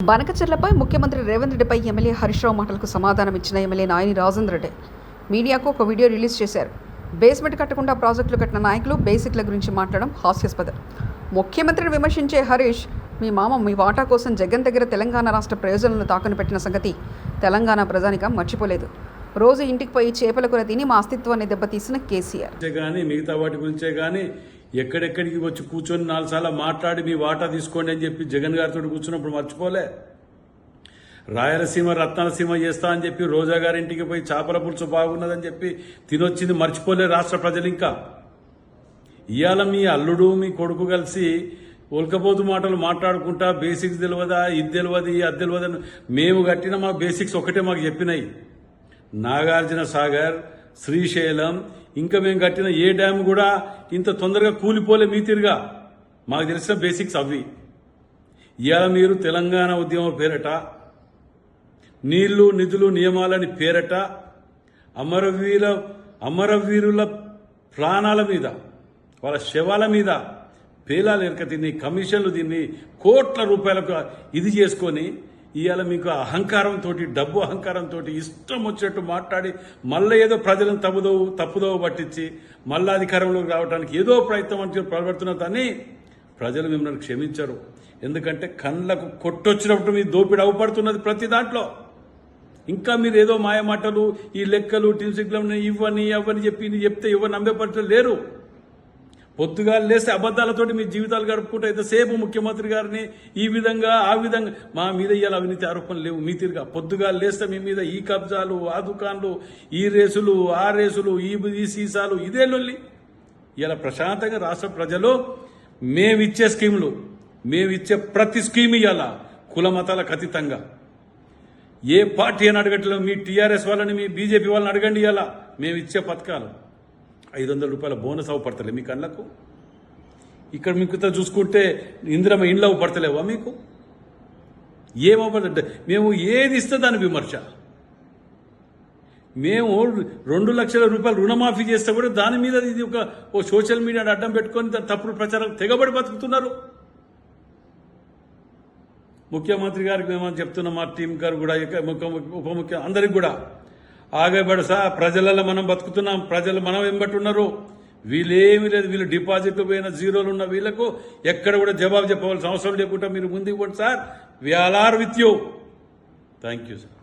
బనకచెర్లపై ముఖ్యమంత్రి రేవంత్ రెడ్డిపై ఎమ్మెల్యే హరీష్ రావు మాటలకు సమాధానం ఇచ్చిన ఎమ్మెల్యే నాయని రాజేంద్ర రెడ్డి మీడియాకు ఒక వీడియో రిలీజ్ చేశారు. బేస్మెంట్ కట్టకుండా ప్రాజెక్టులు కట్టిన నాయకులు బేసిక్ల గురించి మాట్లాడడం హాస్యాస్పదం. ముఖ్యమంత్రిని విమర్శించే హరీష్ మీ మామ మీ వాటా కోసం జగన్ దగ్గర తెలంగాణ రాష్ట్ర ప్రయోజనాలను తాకని పెట్టిన సంగతి తెలంగాణ ప్రజానికం మర్చిపోలేదు. రోజు ఇంటికి పోయి చేపల కూర తిని మా అస్తిత్వాన్ని దెబ్బతీసిన కేసీఆర్ కానీ మిగతా వాటి గురించే కానీ ఎక్కడెక్కడికి వచ్చి కూర్చొని 4 సార్లు మాట్లాడి మీ వాటా తీసుకోండి అని చెప్పి జగన్ గారితో కూర్చున్నప్పుడు మర్చిపోలే. రాయలసీమ రత్నాలసీమ చేస్తా అని చెప్పి రోజా గారింటికి పోయి చేపల పులుసు బాగున్నదని చెప్పి తినొచ్చింది మర్చిపోలే రాష్ట్ర ప్రజలు. ఇంకా ఇవాళ మీ అల్లుడు మీ కొడుకు కలిసి ఒలకపోతు మాటలు మాట్లాడుకుంటా బేసిక్స్ తెలియదా, ఇది తెలియదు, అది తెలియదని మేము కట్టిన మా బేసిక్స్ ఒకటే మాకు చెప్పినాయి. నాగార్జున సాగర్, శ్రీశైలం, ఇంకా మేము కట్టిన ఏ డ్యామ్ కూడా ఇంత తొందరగా కూలిపోలే మీ తిరిగా. మాకు తెలిసిన బేసిక్స్ అవి. ఇవాళ మీరు తెలంగాణ ఉద్యమం పేరట, నీళ్లు నిధులు నియమాలని పేరట అమరవీరుల ప్రాణాల మీద, వాళ్ళ శవాల మీద పేలాలు ఎరక తిని కమిషన్లు తిని కోట్ల రూపాయలకు ఇది చేసుకొని ఇవాళ మీకు అహంకారంతో, డబ్బు అహంకారంతో ఇష్టం వచ్చినట్టు మాట్లాడి మళ్ళీ ఏదో ప్రజలను తప్పుదోవ పట్టించి మళ్ళా అధికారంలోకి రావడానికి ఏదో ప్రయత్నం అని ప్రవర్తన దాన్ని ప్రజలు మిమ్మల్ని క్షమించరు. ఎందుకంటే కళ్ళకు కొట్టొచ్చినప్పుడు మీ దోపిడి అవపడుతున్నది ప్రతి దాంట్లో. ఇంకా మీరు ఏదో మాయమాటలు, ఈ లెక్కలు టిన్సిగ్లం ఇవ్వని అవని చెప్తే ఎవరు నమ్మే పరిస్థితులు లేరు. పొద్దుగా లేస్తే అబద్దాలతోటి మీ జీవితాలు గడుపుకుంటే ఎంతసేపు ముఖ్యమంత్రి గారిని ఈ విధంగా ఆ విధంగా మా మీద ఇవాళ అవినీతి ఆరోపణలు లేవు మీ తిరిగా. పొద్దుగా లేస్తే మీ మీద ఈ కబ్జాలు, ఆ దుకాన్లు, ఈ రేసులు, ఆ రేసులు, ఈ సీసాలు, ఇదే లొల్లి. ఇలా ప్రశాంతంగా రాష్ట్ర ప్రజలు మేమిచ్చే స్కీములు, మేమిచ్చే ప్రతి స్కీమ్ ఇవాళ కుల మతాలకు అతీతంగా ఏ పార్టీ అని అడగట్లేదు. మీ టీఆర్ఎస్ వాళ్ళని, మీ బీజేపీ వాళ్ళని అడగండి. ఇవాళ మేమిచ్చే పథకాలు 500 రూపాయల బోనస్ అవ్వపడతలే మీ కళ్ళకు. ఇక్కడ మీకు చూసుకుంటే ఇందిరమ్మ ఇండ్లు అవ్వపడతలేవా మీకు? ఏమవ్వబడ్డ మేము ఏది ఇస్తే దాని విమర్శ. మేము 2 లక్షల రూపాయలు రుణమాఫీ చేస్తే కూడా దాని మీద ఇది ఒక సోషల్ మీడియాని అడ్డం పెట్టుకొని దాని తప్పుడు ప్రచారం తెగబడి బతుకుతున్నారు. ముఖ్యమంత్రి గారికి మేము చెప్తున్న మా టీం గారు కూడా, ఉప ముఖ్య అందరికి కూడా ఆగబడసా ప్రజలలో మనం బతుకుతున్నాం. ప్రజలు మనం వెంబట్టున్నారు. వీళ్ళేమీ లేదు. వీళ్ళు డిపాజిట్లు పోయిన జీరోలు ఉన్న వీళ్ళకు ఎక్కడ కూడా జవాబు చెప్పవలసిన అవసరం లేకుండా మీరు ముందుకు పోండి sir. We all are with you. Thank you sir.